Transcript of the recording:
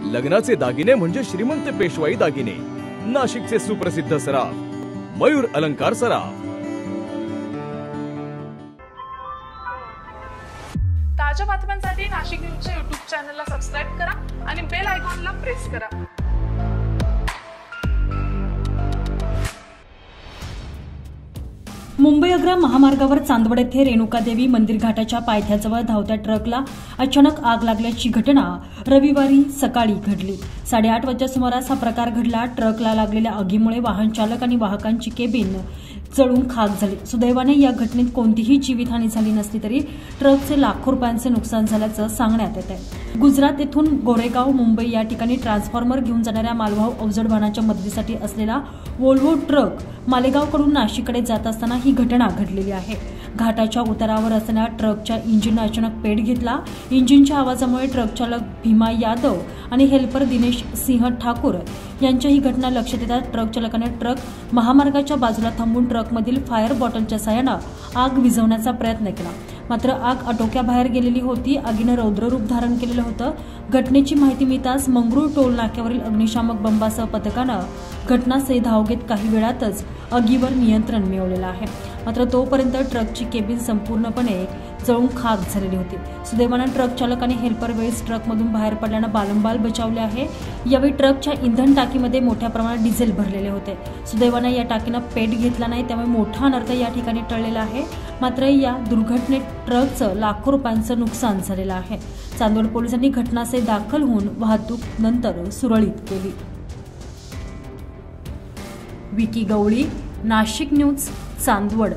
लग्नाचे दागिने म्हणजे श्रीमंत पेशवाई दागिने, नाशिकचे सुप्रसिद्ध सराफ मयूर अलंकार सराफ। ताज्या बातम्यांसाठी नाशिक न्यूजच्या YouTube चॅनलला सबस्क्राइब करा आणि बेल आयकॉनला प्रेस करा। मुंबई आग्रा महामार्गावर चांदवड येथे रेणुकादेवी मंदिर घाटाच्या पायथ्याजवळ धावत्या ट्रकला अचानक आग लागल्याची घटना रविवारी सकाळी घडली। 8:30 वाजच्या सुमारास हा प्रकार घडला। ट्रकला लागलेल्या आगीमुळे वाहन चालक आणि वाहकांची केबिन जळून खाक झाली। सुदैवाने या घटनेत कोणतीही जीवितहानी झाली नसली तरी ट्रकचे लाखो रुपयांचे नुकसान झाल्याचं सांगण्यात येत आहे। गुजरात येथून गोरेगाव मुंबई या ठिकाणी ट्रान्सफॉर्मर घेऊन जाणाऱ्या मालवाहू अवजड वाहनाच्या मदतीसाठी असलेला व्होल्वो ट्रक मालेगावकडून नाशिककडे जात असताना ही घटना घडलेली आहे। घाटाच्या उतारावर असणाऱ्या ट्रकच्या इंजिनने अचानक पेट घेतला। इंजिनच्या आवाजामुळे ट्रक चालक भीमा यादव आणि हेल्पर दिनेश सिंह ठाकूर यांच्या ही घटना लक्षात येतात ट्रक चालकाने ट्रक महामार्गाच्या बाजूला थांबून ट्रकमधील फायर बॉटलच्या साहाय्याने आग विझवण्याचा प्रयत्न केला, मात्र आग आटोक्याबाहेर गेलेली होती। आगीने रौद्र रूप धारण केलेलं होतं। घटनेची माहिती मिळताच मंगरूळ टोल नाक्यावरील अग्निशामक बंबासह पथकानं घटनास्थळी धाव घेत काही वेळातच आगीवर नियंत्रण मिळवलेलं आहे, मात्र तोपर्यंत ट्रकची केबिन संपूर्णपणे जळून खाक झालेली होती। सुदैवाने ट्रक चालक आणि हेल्पर वेळेस ट्रकमधून बाहेर पडल्याने बालंबाल बचावले आहे। यावेळी ट्रकच्या इंधन टाकीमध्ये मोठ्या प्रमाणात डिझेल भरलेले होते। सुदैवाने या टाकीनं पेट घेतला नाही, त्यामुळे मोठा अनर्थ या ठिकाणी टळलेला आहे, मात्र या दुर्घटनेत ट्रकचं लाखो रुपयांचं नुकसान झालेलं आहे। चांदवड पोलिसांनी घटनास्थळी दाखल होऊन वाहतूक नंतर सुरळीत केली। विकी गवळी, नाशिक न्यूज, चांदवड।